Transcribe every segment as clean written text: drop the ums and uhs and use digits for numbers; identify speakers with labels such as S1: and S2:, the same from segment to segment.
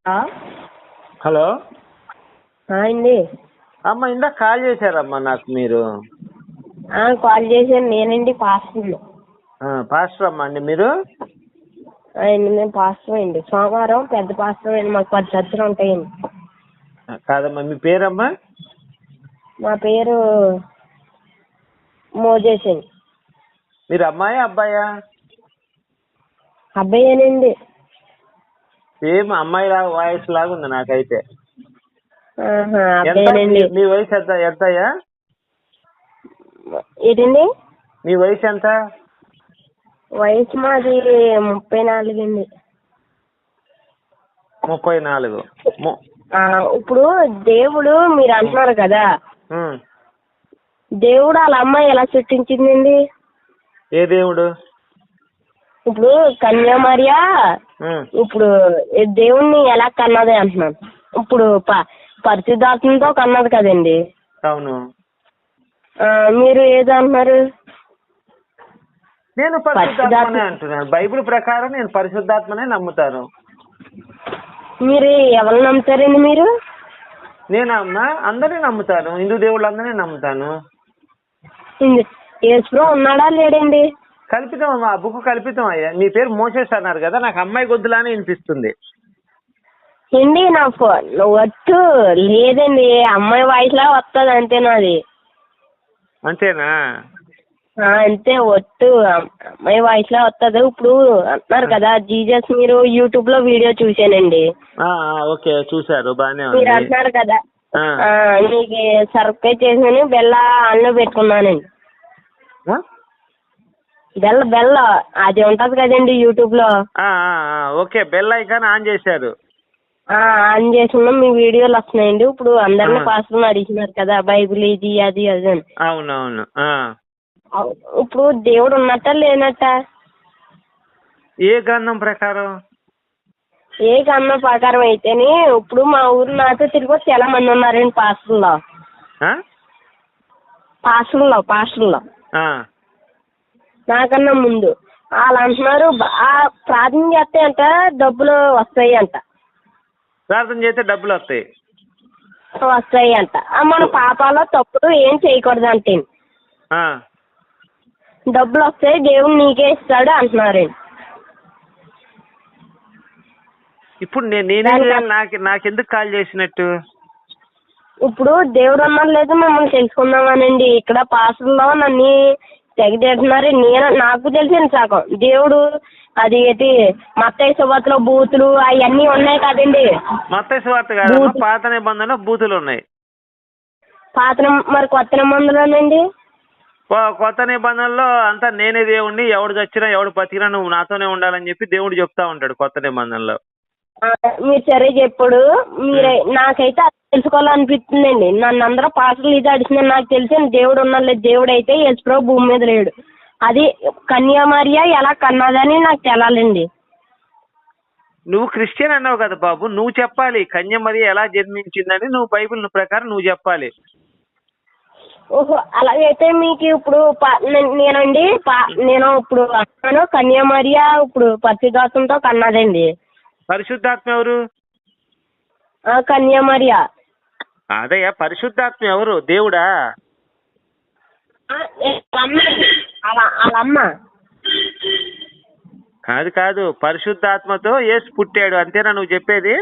S1: Hello
S2: అండి.
S1: అమ్మ ఇందాక కాల్ చేశారమ్మా నాకు మీరు.
S2: కాల్ చేశాను నేనండి, పాస్టర్.
S1: పాస్టర్ అమ్మా అండి మీరు?
S2: మేము పాస్టర్ అండి. సోమవారం పెద్ద పాస్టర్ అండి. మాకు 10 చర్చలు ఉంటాయండి.
S1: కాదమ్మా, మీ పేరమ్మా?
S2: మా పేరు మోజేస్ అండి.
S1: మీరు అమ్మాయా అబ్బాయా?
S2: అబ్బాయేనండి.
S1: సేమ్ అమ్మాయి లాగా వాయిస్ లాగా ఉంది నాకైతే.
S2: అబ్బాయేనండి.
S1: మీ వయసు ఎంతయ్యా?
S2: ఏంటండి?
S1: మీ వయసు ఎంత?
S2: వయసు మాది 34 అండి.
S1: 34.
S2: ఇప్పుడు దేవుడు మీరు అంటున్నారు కదా, దేవుడు వాళ్ళ అమ్మాయి ఎలా సృష్టించిందండి?
S1: ఏ దేవుడు?
S2: ఇప్పుడు కన్యామరియా ఇప్పుడు దేవుణ్ణి ఎలా కన్నది అంటున్నాను. ఇప్పుడు పరిశుద్ధాత్మతో కన్నది కదండి.
S1: అవును.
S2: మీరు ఏది అంటున్నారు?
S1: నేను పరిశుద్ధాత్మనే అంటున్నాను. బైబిల్ ప్రకారం నేను పరిశుద్ధాత్మనే నమ్ముతాను.
S2: మీరు ఎవరిని నమ్ముతారండి? మీరు?
S1: నేనమ్మా అందరినీ నమ్ముతాను. హిందూ దేవుళ్ళందరినీ నమ్ముతాను.
S2: యేసుప్రభు ఉన్నాడా లేడండి?
S1: కల్పితం అమ్మా, ఆ బుక్ కల్పితం అయ్యా. మీ పేరు మోసేస్ అన్నారు కదా, నాకు అమ్మాయి గొద్దులానే వినిపిస్తుంది.
S2: ఏంటి నా వచ్చు లేదండి, అమ్మాయి వాయిస్ లా వస్తుంది అంతేనాది.
S1: అంతేనా?
S2: అంతే, ఒట్టు అమ్మాయి వాయిస్ లా వస్తుంది. ఇప్పుడు అంటున్నారు కదా జీసస్, మీరు యూట్యూబ్ లో వీడియో చూసానండి.
S1: ఓకే, చూసారు, బానే ఉంది.
S2: మీరు అంటున్నారు కదా, మీకు సర్ప్రైజ్ చేసాను, బెల్ల ఆన్లో పెట్టుకున్నానండి. బెల్ల అది ఉంటది కదండి యూట్యూబ్ లో.
S1: ఓకే, బెల్ ఐకాన్ ఆన్ చేశారు.
S2: ఆన్ చేసిన మీ వీడియోలు వస్తున్నాయండి. ఇప్పుడు అందరినీ పాస్టర్ని అడిగినారు కదా, బైబిల్ ఇది అది అది అని.
S1: అవునవును.
S2: ఇప్పుడు దేవుడు ఉన్నట్ట లేనట్ట?
S1: ఏ గ్రంథం ప్రకారం?
S2: ఏ గ్రంథం ప్రకారం అయితేనే ఇప్పుడు మా ఊరు నాతో తిరిగి చాలా మంది ఉన్నారండి పాస్టర్లో. పాస్టర్లో నాకన్నా ముందు వాళ్ళు అంటున్నారు ప్రార్థన చేస్తే అంట డబ్బులు వస్తాయి అంట.
S1: ప్రార్థన చేస్తే డబ్బులు
S2: వస్తాయి అంట. మన పాపాలో తప్పులు ఏం చేయకూడదు అంటే డబ్బులు వస్తాయి, దేవుడు నీకే ఇస్తాడు అంటున్నారండి.
S1: ఇప్పుడు నాకెందుకు కాల్ చేసినట్టు?
S2: ఇప్పుడు దేవుడు అన్నారు లేదు, మిమ్మల్ని తెలుసుకుందామనండి. ఇక్కడ పాస్టర్లో నన్ను తెగదేస్తున్నారు. నాకు తెలిసిన సగం దేవుడు అది ఏంటి మత్తయి సువార్తలో బూతులు అవన్నీ ఉన్నాయి కదండి.
S1: మత్తయి సువార్త కాదు, పాత నిబంధనలో బూతులు ఉన్నాయి.
S2: మరి కొత్త నిబంధనలోనండి?
S1: కొత్త నిబంధనలో అంతా నేనే దేవుణ్ణి, ఎవడు చచ్చినా ఎవడు బతికినా నువ్వు నాతోనే ఉండాలని చెప్పి దేవుడు చెప్తా ఉంటాడు కొత్త నిబంధనలో.
S2: మీరు సరే చెప్పాడు. మీరే నాకైతే అది తెలుసుకోవాలనిపిస్తుందండి. నన్ను అందరూ పాటలు ఇది అడిచిన నాకు తెలిసిన దేవుడు ఉన్నాడు. దేవుడు అయితే యేసుప్రభు భూమి మీద లేడు. అది కన్యామరియా ఎలా కన్నదని నాకు తెలాలండి.
S1: నువ్వు క్రిస్టియన్ అన్నావు కదా బాబు, నువ్వు చెప్పాలి కన్యామరియా ఎలా జన్మించిందని. నువ్వు బైబిల్ ప్రకారం నువ్వు చెప్పాలి.
S2: ఓహో, అలాగైతే మీకు ఇప్పుడు నేను ఇప్పుడు అన్నాను కన్యామరియా ఇప్పుడు పరిశుద్ధాత్మతో కన్నదండి.
S1: పరిశుద్ధాత్మ ఎవరు?
S2: కన్యామరియా.
S1: అదయ్యా, పరిశుద్ధాత్మ ఎవరు? దేవుడా?
S2: అమ్మ
S1: కాదు, పరిశుద్ధాత్మతో యేసు పుట్టాడు అంతేనా నువ్వు చెప్పేది?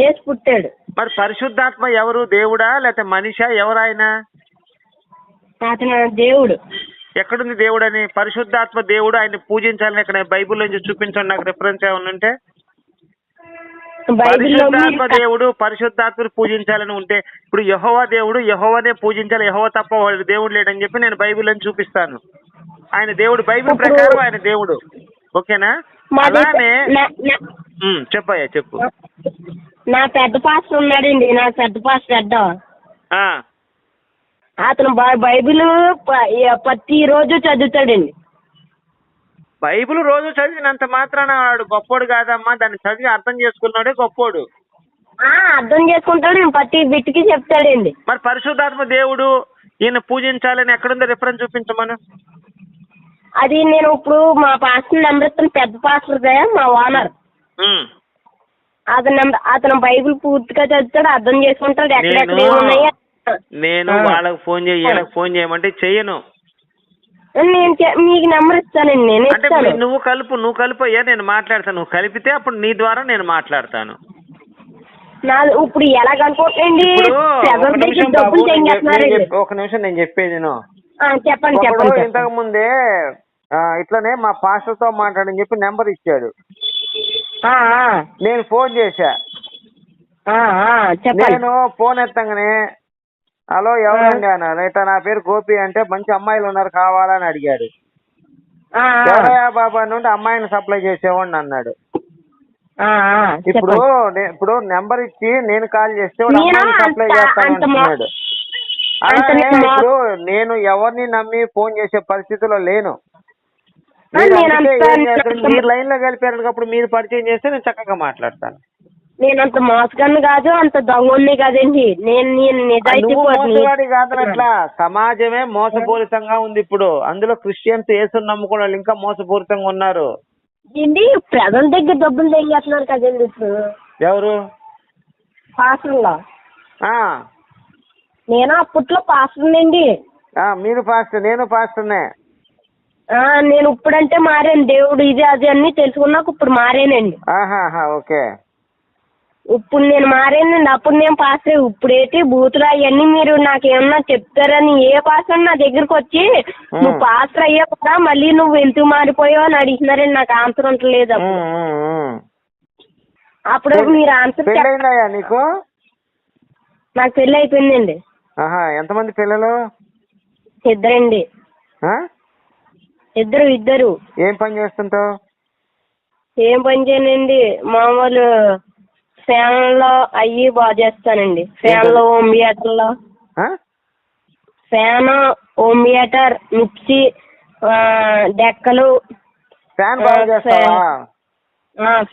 S2: యేసు పుట్టాడు.
S1: మరి పరిశుద్ధాత్మ ఎవరు? దేవుడా లేకపోతే మనిషా? ఎవరు ఆయన?
S2: అతను దేవుడు.
S1: ఎక్కడుంది దేవుడు అని? పరిశుద్ధాత్మ దేవుడు, ఆయన పూజించాలని ఇక్కడ బైబిల్ నుంచి చూపించండి నాకు రిఫరెన్స్ ఏమన్నా ఉంటే. పరిశుద్ధాత్మ దేవుడు పరిశుద్ధాత్మను పూజించాలని ఉంటే ఇప్పుడు యెహోవా దేవుడు యెహోవానే పూజించాలి, యెహోవా తప్ప వాడు దేవుడు లేడని చెప్పి నేను బైబిల్ అని చూపిస్తాను. ఆయన దేవుడు, బైబిల్ ప్రకారం ఆయన దేవుడు. ఓకేనా? అలానే చెప్పయ్యా, చెప్పు.
S2: నా పెద్ద పాస్టర్ ఉన్నాడండి, నా పెద్ద పాస్టర్ అతను బైబిల్ ప్రతిరోజు చదువుతాడండి.
S1: బైబిల్ రోజు చదివినంత మాత్రాన వాడు గొప్పోడు కాదమ్మా, దాన్ని చదివి అర్థం చేసుకున్నాడే గొప్పోడు.
S2: అర్థం చేసుకుంటాడు, ప్రతి బిట్టుకి చెప్తాడండి.
S1: మరి పరిశుద్ధాత్మ దేవుడు ఈయన పూజించాలని ఎక్కడుందో రిఫరెన్స్ చూపించమను.
S2: అది నేను ఇప్పుడు మా పాస్టర్ నెంబర్ ఇస్తాను, పెద్ద పాస్టర్ మా ఓనర్ అతను బైబిల్ పూర్తిగా చదువుతాడు, అర్థం చేసుకుంటాడు, ఎక్కడెక్కడ ఏమున్నాయో.
S1: నేను వాళ్ళకి ఫోన్ చేయి, వీళ్ళకి ఫోన్ చేయమంటే చెయ్యను.
S2: మీకు నెంబర్ ఇస్తానండి, నేను ఇస్తాను.
S1: నువ్వు కలుపు అయ్యా, నేను మాట్లాడతాను. నువ్వు కలిపితే అప్పుడు నీ ద్వారా నేను మాట్లాడతాను.
S2: ఇప్పుడు ఎలా కనుకుంటానండి?
S1: ఒక నిమిషం నేను చెప్పేది
S2: చెప్పండి.
S1: ఇంతకు ముందే ఇట్లనే మా పాస్టర్ తో మాట్లాడని చెప్పి నెంబర్ ఇచ్చాడు. నేను ఫోన్ చేశా. నేను ఫోన్ ఎత్తంగానే హలో ఎవరండి అన్నాను. ఇట్లా నా పేరు గోపి అంటే మంచి అమ్మాయిలు ఉన్నారు కావాలని అడిగాడు. ఎవరయ్యా బాబా అంటే అమ్మాయిని సప్లై చేసేవాడిని అన్నాడు. ఇప్పుడు నెంబర్ ఇచ్చి నేను కాల్ చేస్తే అమ్మాయిని సప్లై చేస్తాను అంటున్నాడు. అలానే ఇప్పుడు నేను ఎవరిని నమ్మి ఫోన్ చేసే పరిస్థితిలో లేను. మీరు లైన్ లో కలిపారు, మీరు పరిచయం చేస్తే నేను చక్కగా మాట్లాడతాను.
S2: నేను అంత మోసగాన్ని కాదు, అంత దొంగని కాదండి.
S1: మోసగాడి కాదు. అట్లా సమాజమే మోసపూరితంగా ఉంది ఇప్పుడు. అందులో క్రిస్టియన్స్ యేసుని నమ్ముకున్న వాళ్ళు ఇంకా మోసపూరితంగా ఉన్నారు.
S2: ఏంటి ప్రజల దగ్గర డబ్బులు తెగేస్తున్నారు కదండి ఇప్పుడు.
S1: ఎవరు?
S2: పాస్టర్లో. నేను అప్పట్లో పాస్టర్నండి.
S1: మీరు పాస్టర్, నేను పాస్టర్నే.
S2: నేను ఇప్పుడంటే మారాను. దేవుడు ఇది అది అన్ని తెలుసుకున్నాక ఇప్పుడు మారానండి.
S1: ఓకే.
S2: ఇప్పుడు నేను మారానండి. అప్పుడు నేను పాస్టర్. ఇప్పుడైతే బూతులు అవన్నీ మీరు నాకేమన్నా చెప్తారని ఏ పాస్టర్ నా దగ్గరకు వచ్చి నువ్వు పాస్టర్ అయ్యా కదా మళ్ళీ నువ్వు ఎందుకు మారిపోయావు అని అడిగినారండి. నాకు ఆన్సర్ ఉండలేదు. అప్పుడు మీరు ఆన్సర్
S1: నీకు?
S2: నాకు పెళ్లి అయిపోయిందండి.
S1: ఎంతమంది పిల్లలు?
S2: ఇద్దరండి. ఇద్దరు.
S1: ఏం పని చేస్తుంటావు?
S2: ఏం పని చేయనండి, మామూలు ఫ్యాన్ లో అయ్యి బాగా చేస్తానండి. ఫ్యాన్ లో హోమ్ థియేటర్ లో ఫ్యాన్, హోమ్ థియేటర్, మిక్సీ, డెక్కలు.
S1: ఫ్యాన్ బాగు చేస్తావా?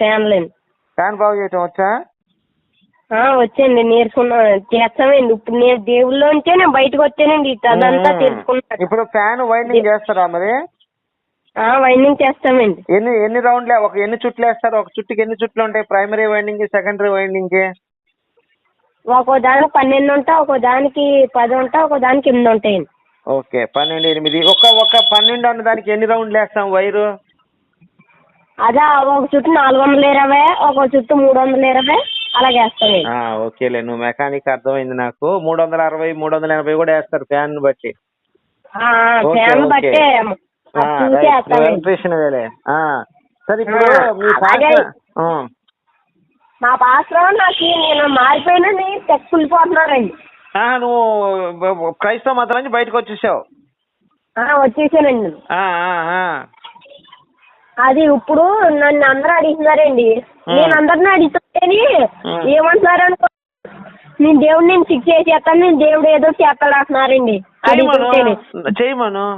S2: ఫ్యాన్లండి.
S1: ఫ్యాన్ బాగు చేయటం వచ్చా?
S2: వచ్చండి, నేర్చుకున్నా, చేస్తామండి. ఇప్పుడు నేను దేవుళ్ళలోంచే నేను బయటకు వచ్చానండి, అదంతా తెలుసుకున్నాను.
S1: ఇప్పుడు ఫ్యాన్ వైండింగ్ చేస్తారా మరి?
S2: వైండింగ్ చేస్తామండి.
S1: ఎన్ని రౌండ్లే, ఎన్ని చుట్లు వేస్తారు? ఒక చుట్టుకి ఎన్ని చుట్లు ఉంటాయి? ప్రైమరీ వైండింగ్, సెకండరీ వైండింగ్ కి?
S2: ఒక్కో దానికి 12 ఉంటాయి, ఒక్కో దానికి 10 ఉంటాయి, ఒక్కో దానికి 8 ఉంటాయండి.
S1: ఓకే, 12, 8. ఒక 12 అన్న దానికి ఎన్ని రౌండ్లు వేస్తాం వైరు?
S2: అదే ఒక చుట్టూ 420, ఒక చుట్టూ 320 అలాగే వేస్తామండి.
S1: ఓకేలే, నువ్వు మెకానిక్ అర్థమైంది నాకు. 360, 380 కూడా వేస్తారు ఫ్యాన్ బట్టి.
S2: ఫ్యాన్ బట్టే
S1: ఎలక్ట్రీషియన్ వేలే. సరే, ఇప్పుడు
S2: మా పాస్టర్ నాకు నేను మారిపోయినని తెక్కులిపోతున్నారండి.
S1: నువ్వు క్రైస్తవ మతం నుంచి బయటకు వచ్చేసావు?
S2: వచ్చేసానండి. అది ఇప్పుడు నన్ను అందరూ అడుగుతున్నారండి. నేను అందరిని అడుగుతాని ఏమంటున్నారు అనుకో, నేను దేవుడిని నేను శిక్ష చేస్తాను, నేను దేవుడు ఏదో చేస్తాడు అంటున్నారండి.
S1: చేయమను.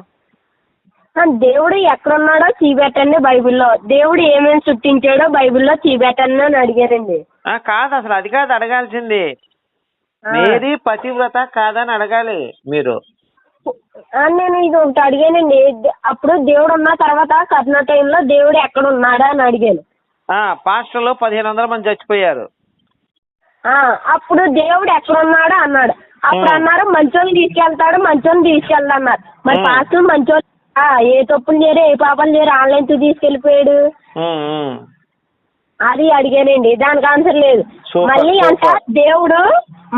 S2: దేవుడు ఎక్కడున్నాడో చూపెట్టండి బైబిల్లో, దేవుడు ఏమేమి సృష్టించాడో బైబిల్లో చూపెట్టండి అని అడిగారండి.
S1: కాదు, అసలు అది కాదు అడగాల్సింది. మేరీ పతివ్రత కాదని అడగాలి మీరు.
S2: నేను ఇది ఒకటి అడిగానండి. అప్పుడు దేవుడు ఉన్న తర్వాత కరోనా టైంలో దేవుడు ఎక్కడ ఉన్నాడా అని అడిగాను.
S1: పాస్టర్లు 1500 మంది చచ్చిపోయారు.
S2: అప్పుడు దేవుడు ఎక్కడ ఉన్నాడు అన్నాడు. అప్పుడు అన్నారు మంచోళ్ళని తీసుకెళ్తాడు, మంచోళ్ళని తీసుకెళ్తా అన్నారు. మరి పాస్టర్ మంచోళ్ళు ఏ తప్పులు చేయరు, ఏ పాపాలు చేయరు, ఆన్లైన్ తీసుకెళ్లిపోయాడు అది అడిగానండి. దానికి ఆన్సర్ లేదు. మళ్ళీ అంట దేవుడు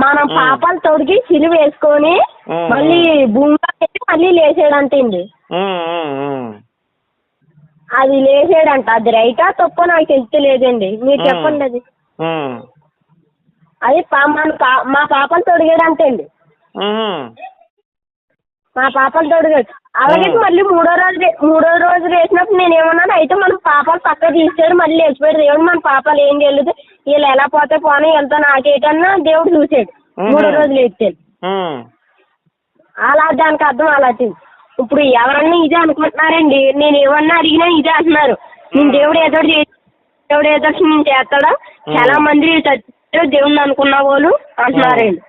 S2: మన పాపాలు తొడిగి సిలువ వేసుకొని మళ్ళీ భూమిలో పెట్టి మళ్ళీ లేచాడంటండి. అది లేచాడంట. అది రైటా తప్పో నాకు తెలియలేదండి, మీరు చెప్పండి. అది మా పాపాలు తొడిగాడంటండి. మా పాపాలు తొడిగాడు. అలాగే మళ్ళీ మూడో రోజు వేసినప్పుడు నేను ఏమన్నాను, అయితే మనం పాపాలు పక్క తీసాడు మళ్ళీ లేచిపోయాడు దేవుడు. మన పాపాలు ఏం తెలియదు, వీళ్ళు ఎలా పోతే పోనీ వెళ్తా నాకేటన్నా దేవుడు చూసాడు. 3 రోజులు వేసాడు. అలా దానికి అర్థం అలాంటి. ఇప్పుడు ఎవరన్నా ఇదే అనుకుంటున్నారండి. నేను ఏమన్నా అడిగినా ఇదే అంటున్నారు, నేను దేవుడు ఏదో నేను చేస్తాడా, చాలా మంది దేవుడిని అనుకున్న వాళ్ళు అంటున్నారండి.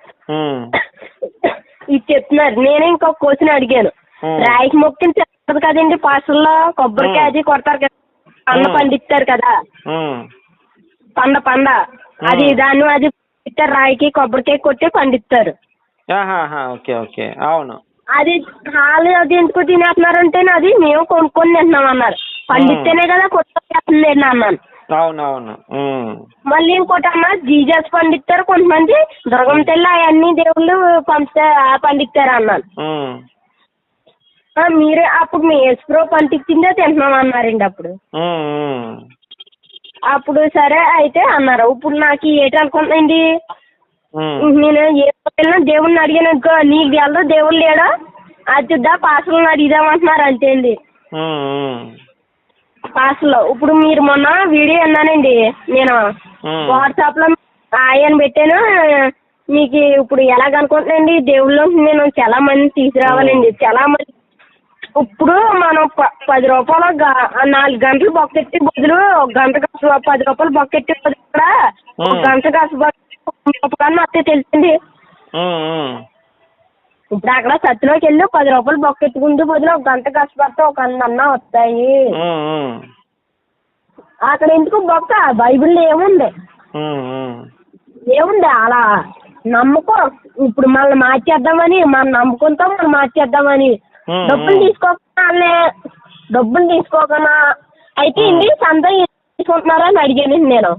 S2: ఇది చెప్తున్నారు. నేనే ఇంకొక క్వశ్చన్ అడిగాను. రాయికి మొక్కిన చెప్తారు కదండి పాస్టర్లో, కొబ్బరికాయ అది కొడతారు కదా, పండిస్తారు కదా, పండ అది దాన్ని అది రాయికి కొబ్బరికాయ కొట్టి పండిస్తారు.
S1: ఓకే ఓకే అవును.
S2: అది వాళ్ళు అది ఎందుకు తినేస్తున్నారంటే అది మేము కొనుక్కొని తింటున్నాం అన్నారు. పండిస్తేనే కదా కొట్టుకొచ్చేస్తుంది అన్నాను.
S1: అవునవును.
S2: మళ్ళీ ఇంకోటి అన్న జీజస్ పండిస్తారు, కొంతమంది దుర్గం తెల్ల అవన్నీ దేవుళ్ళు పండిస్తారు అన్నాను. మీరే అప్పుడు మీ ఎస్ప్రో పండించిందే తింటున్నాం అన్నారండి. అప్పుడు సరే అయితే అన్నారు. ఇప్పుడు నాకు ఏంటి అనుకుంటున్నాండి, నేను ఏ దేవుడిని అడిగాను అనుకో, నీకు వెళ్ళదు దేవుడు లేడా అదిద్దా పాసలను అడిగిదామంటున్నారు అంతే అండి. పాసలో ఇప్పుడు మీరు మొన్న వీడియో అన్నానండి, నేను వాట్సాప్ లో ఆయన పెట్టాను. మీకు ఇప్పుడు ఎలాగనుకుంటున్నాండి, దేవుళ్ళు నేను చాలా మంది తీసుకురావాలండి. చాలా మంది ఇప్పుడు మనం 10 రూపాయలు 4 గంటలు బొక్కెట్టి బదులు గంట 10 రూపాయలు బొక్కెట్టి బదులు కూడా గంట కష్టపడి అత్తే తెలిసింది. ఇప్పుడు అక్కడ సత్తులోకి వెళ్ళి 10 రూపాయలు బొక్కెట్టుకుంటే బదులు ఒక గంట కష్టపడితే ఒక అన్న వస్తాయి. అక్కడ ఎందుకు బొక్క బైబిల్లో ఏముంది అలా నమ్మకం. ఇప్పుడు మనల్ని మార్చేద్దామని మన నమ్మకంతో మనం మార్చేద్దామని డబ్బులు తీసుకోకుండా అయితే ఇండి సంతం తీసుకుంటున్నారా అని అడిగానండి నేను.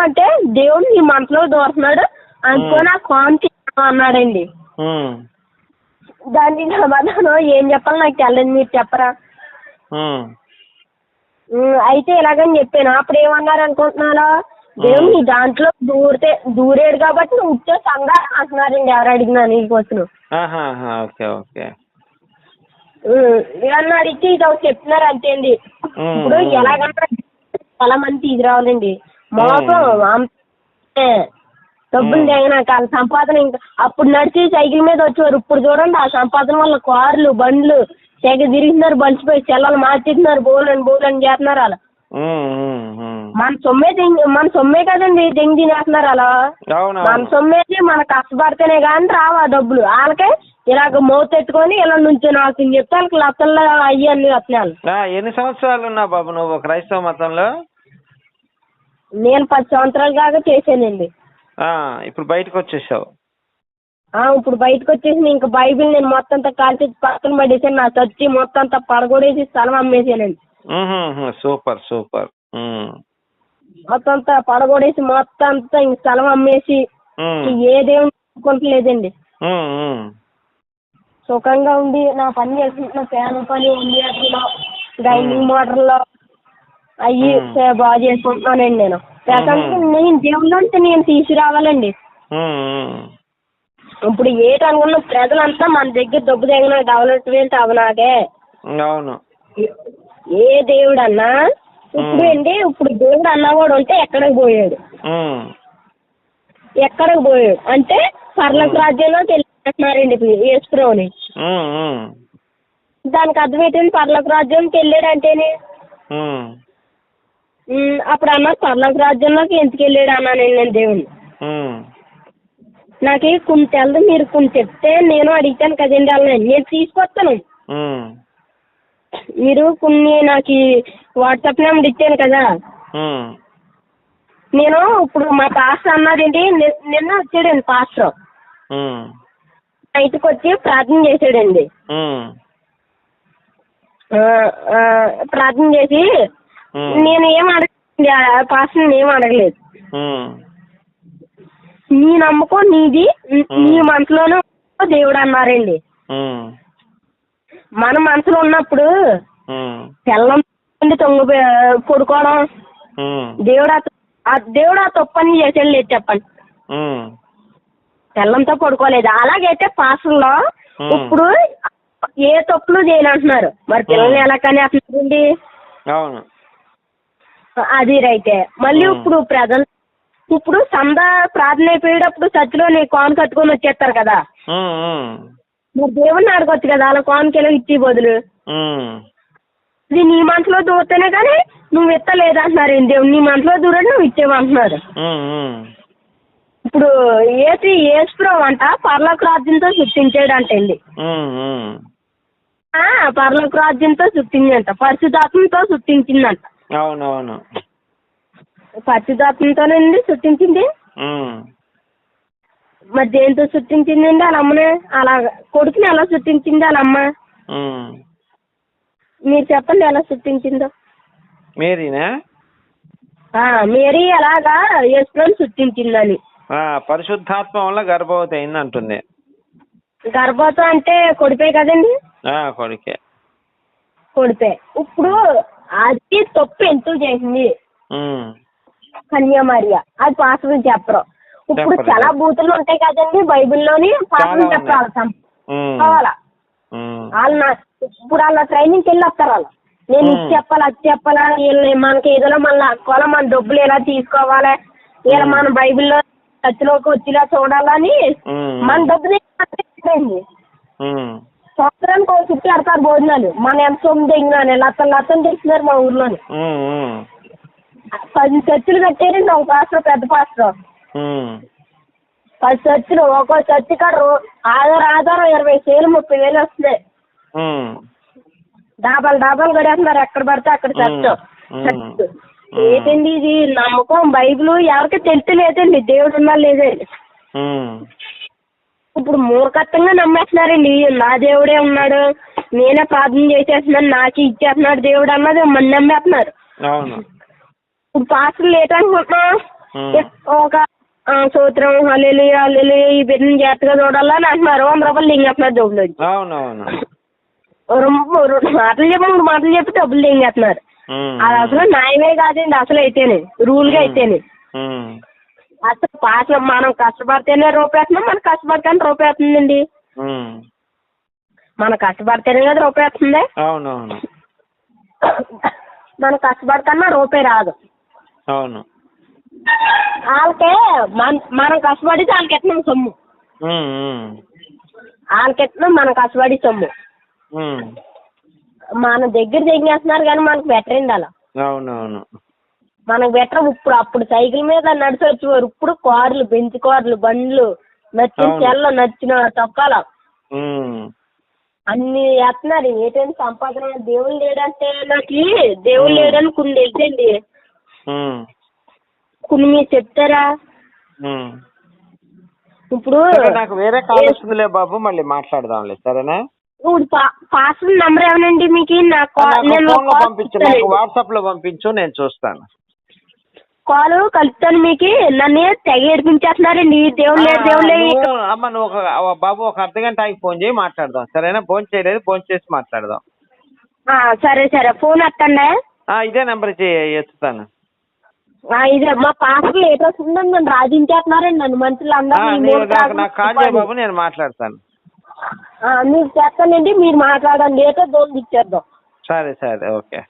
S2: అంటే దేవుడు నీ మనసులో దూరుతున్నాడు అనుకోని ఆ కాన్ అన్నాడండి. దానికి సమాధానం ఏం చెప్పాలి నాకు తెలియదు, మీరు చెప్పరా? అయితే ఇలాగని చెప్పాను. అప్పుడు ఏమన్నారు అనుకుంటున్నారా, దేవుడు నీ దాంట్లో దూరేడు కాబట్టి నువ్వు ఉచ్చే సంగా అంటున్నారండి. ఎవరు అడిగినా నీ కోసం ఏమన్నా అడిగితే ఇది ఒకటి చెప్తున్నారు అంతే అండి. ఇప్పుడు ఎలాగన్నా చాలా మంది తీసుకురావాలండి. మోసం డబ్బులు తెగినాక సంపాదన ఇంకా అప్పుడు నడిచి సైకిల్ మీద వచ్చేవారు. ఇప్పుడు చూడండి ఆ సంపాదన వల్ల కార్లు బండ్లు తెగ తిరుగుతున్నారు, బలిసిపోయి సెల్లలు మార్చేస్తున్నారు, బోలని చేస్తున్నారు. అలా మన సొమ్మే కదండి దెంగి తినేస్తున్నారు. అలా మన సొమ్మేసి మన కష్టపడితేనే కానీ రావా డబ్బులు. వాళ్ళకే ఇలాగ మౌత్ ఎత్తుకొని ఇలా నుంచి నాకు చెప్తే వాళ్ళకి లక్షల్లో అయ్యి అన్ని వస్తున్నాను.
S1: ఎన్ని సంవత్సరాలు ఉన్నావు బాబు నువ్వు క్రైస్తవ మతంలో?
S2: నేను 10 సంవత్సరాల దాకా చేశానండి.
S1: ఇప్పుడు బయటకు వచ్చేసావు?
S2: ఇప్పుడు బయటకు వచ్చేసి ఇంకా బైబిల్ నేను మొత్తం అంతా కాల్చి పక్కన పడేసాను. నా చచ్చి మొత్తం అంతా పడగొడేసి స్థలం అమ్మేసానండి.
S1: Super super.
S2: మొత్తం అంతా పడగొడేసి మొత్తం అంతా ఇంక స్థలం అమ్మేసి ఏ దేవుని అనుకుంటలేదండి. సుఖంగా ఉండి నా పని చేసుకుంటున్నా. ఫ్యాన్ పని ఉంది, అట్లా డైనింగ్ మోటార్లో అయ్యి బాగా చేసుకుంటున్నానండి. నేను దేవుళ్ళంతా నేను తీసుకురావాలండి. ఇప్పుడు ఏటనుకున్న ప్రజలంతా మన దగ్గర డబ్బు తెగిన డెవలప్మెంట్ అవనాకే.
S1: అవును.
S2: ఏ దేవుడు అన్నా ఇప్పుడు అండి, ఇప్పుడు దేవుడు అన్నవాడు ఉంటే ఎక్కడికి పోయాడు అంటే పర్లోక రాజ్యంలోకి వెళ్ళిపోతున్నారండి యేసుప్రభుని. దానికి అర్థం ఏంటంటే పర్లోక రాజ్యానికి వెళ్ళాడు అంటేనే. అప్పుడు అన్నారు పర్లోక రాజ్యంలోకి ఎందుకు వెళ్ళాడు అన్నానండి నేను దేవుణ్ణి. నాకు కొన్ని తెలదు, మీరు కొన్ని చెప్తే నేను అడిగితాను కదండి వాళ్ళని, నేను తీసుకొస్తాను. మీరు కొన్ని నాకు వాట్సాప్ నెంబర్ ఇచ్చాను కదా, నేను ఇప్పుడు మా పాస్టర్ అన్నాడండి, నిన్న వచ్చాడండి పాస్టర్. నైట్కి వచ్చి ప్రార్థన చేశాడండి. ప్రార్థన చేసి నేను ఏం అడగండి, పాస్టర్ని ఏం అడగలేదు. నీ నమ్మకం నీది, నీ మనసులోనే దేవుడు అన్నారండి. మన మనసులో ఉన్నప్పుడు తెల్లం పడుకోవడం దేవుడు ఆ తప్పని చేసేది లేదు చెప్పండి. తెల్లంతో పడుకోలేదు. అలాగైతే పాస్టర్లో ఇప్పుడు ఏ తప్పులు చేయాలంటున్నారు, మరి పిల్లల్ని ఎలా కానీ అట్లండి. అది రైతే. మళ్ళీ ఇప్పుడు ప్రజలు ఇప్పుడు సందా ప్రార్థన అయిపోయేటప్పుడు చర్చిలో నీ కాన్ కట్టుకొని వచ్చేస్తారు కదా, మరి దేవుడిని అడగొచ్చు కదా అలా కాన్కెలా ఇచ్చి బదులు. ఇది నీ మనసులో దూరితేనే కానీ నువ్వు ఇస్తలేదంటున్నారు. దేవుడు నీ మనసులో దూరని నువ్వు ఇచ్చేవంటున్నారు. ఇప్పుడు యేసుప్రభు అంట పరలోక రాజ్యంతో సృష్టించాడు అంటండి. పరలోక రాజ్యంతో సృష్టించంట, పరిశుద్ధాత్మతో సృష్టించిందంట.
S1: అవునవును.
S2: పరిశుద్ధాత్మతోనండి సృష్టించింది.
S1: ఉమ్.
S2: మరి దేంతో సృష్టించిందండి వాళ్ళ అమ్మని? అలా కొడుకుని ఎలా సృష్టించింది వాళ్ళ అమ్మ?
S1: ఉమ్.
S2: మీరు చెప్పండి ఎలా సృష్టించిందో.
S1: మేరీనా?
S2: మేరీ ఎలాగా యేసుని సృష్టించిందని.
S1: పరిశుద్ధాత్మ వల్ల గర్భవతి అయింది అంటుంది.
S2: గర్భవతం అంటే కొడిపే కదండి?
S1: కొడుకే.
S2: కొడిపే. ఇప్పుడు అది తప్పు ఎందుకు చేసింది కన్యామరియ? అది పాస్టర్ చెప్పరు. ఇప్పుడు చాలా బూతులు ఉంటాయి కదండి బైబిల్లోని, పాస్టర్ చెప్పాలి కావాలా వాళ్ళు. ఇప్పుడు వాళ్ళ ట్రైనింగ్కి వెళ్ళి వస్తారు వాళ్ళు. నేను ఇది చెప్పాలి అది చెప్పాలా, వీళ్ళు మనకి ఏదో మళ్ళీ అక్కోవాలా, మన డబ్బులు ఎలా తీసుకోవాలి, ఇలా మన బైబిల్లో చర్చలోకి వచ్చేలా చూడాలని మన డబ్బులు సంవత్సరానికి ఒక చుట్టూ ఆడతారు భోజనాలు. మన ఎంత సొమ్ము తెగినాను లత్తలు తెచ్చినారు మా ఊర్లోని. 10 చర్చిలు కట్టారండి ఒక పాస్టర్, పెద్ద పాస్టర్. 10 చర్చిలు. ఒక్కో చర్చి కాడ ఆధారం 20,000 30,000 వస్తున్నాయి. డాబాలు గడేస్తున్నారు ఎక్కడ పడితే అక్కడ చర్చ్. ఏంటండి ఇది? నమ్మకం బైబిల్ ఎవరికి తెలియలేదండి దేవుడు ఉన్నా లేదండి. ఇప్పుడు మూర్ఖత్వంగా నమ్మేస్తున్నారండి. నా దేవుడే ఉన్నాడు, నేనే ప్రార్థన చేసేస్తున్నాను, నాకు ఇచ్చేస్తున్నాడు దేవుడు అన్నది మన నమ్మేస్తున్నారు. ఇప్పుడు పాస్టర్లు ఏంటనుకుంటున్నాం, ఒక సూత్రం హల్లెలూయా హల్లెలూయా ఈ బిడ్డని జాగ్రత్తగా చూడాలని అంటున్నారు. 100 రూపాయలు దింగేస్తున్నారు డబ్బులు. 2 మాటలు చెప్పి 3 మాటలు చెప్పి డబ్బులు దింగేస్తున్నారు. అది అసలు న్యాయమే కాదండి అసలు అయితేనే, రూల్ గా అయితేనే. అసలు పాటలు మనం కష్టపడితేనే రూపాయి, మనకు కష్టపడితేనే రూపాయి వస్తుందండి. మనం కష్టపడితేనే కదా రూపాయి వస్తుంది. మనం కష్టపడితేనే రూపాయి రాదు. వాళ్ళకే మనం కష్టపడితే వాళ్ళకి ఎత్తున్నాం సొమ్ము, వాళ్ళకి ఎత్తున్నాం మనం కష్టపడి సొమ్ము. మన దగ్గర తెగేస్తున్నారు కానీ మనకు బెటరండి అలా. మనకు బెటర్. ఇప్పుడు అప్పుడు సైకిల్ మీద నడిచి వచ్చేవారు, ఇప్పుడు కార్లు, బెంచ్ కార్లు, బండ్లు, నచ్చిన చెల్ల, నచ్చిన చొక్కాల అన్ని వేస్తున్నారు. ఏంటంటే సంపాదన. దేవుడు లేడంటే నాకు దేవుడు లేడని కొన్ని తెలుసండి. కొన్ని మీరు చెప్తారా? ఇప్పుడు
S1: నాకు వేరే కాల్ వస్తుందిలే బాబు, మళ్ళీ మాట్లాడదాంలే సరేనా?
S2: ఇప్పుడు పాస్టర్ నెంబర్ ఏమనండి మీకు?
S1: వాట్సాప్ లో పంపించు, నేను చూస్తాను.
S2: కాల్ కలుపుతాను మీకు. నన్ను తెగ ఏడిపించేస్తున్నారండి. దేవుడు లేదు.
S1: అమ్మ నువ్వు బాబు ఒక అర్ధగంట ఆగి ఫోన్ చేయి, మాట్లాడదాం సరేనా? ఫోన్ చేయలేదు, ఫోన్ చేసి మాట్లాడదాం.
S2: సరే ఫోన్ ఎత్తండి.
S1: ఇదే నెంబర్ ఎత్తుతాను.
S2: ఇదే మా పాస్టర్ లేట్ వస్తుందని నన్ను రాజించేస్తున్నారండి. నన్ను మనుషులు అందరూ
S1: నాకు కాల్ చేయ బాబు, నేను మాట్లాడతాను.
S2: మీరు చేస్తానండి, మీరు మాట్లాడండి. ఏటో దోలు ఇచ్చేద్దాం.
S1: సరే ఓకే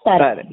S2: సరే.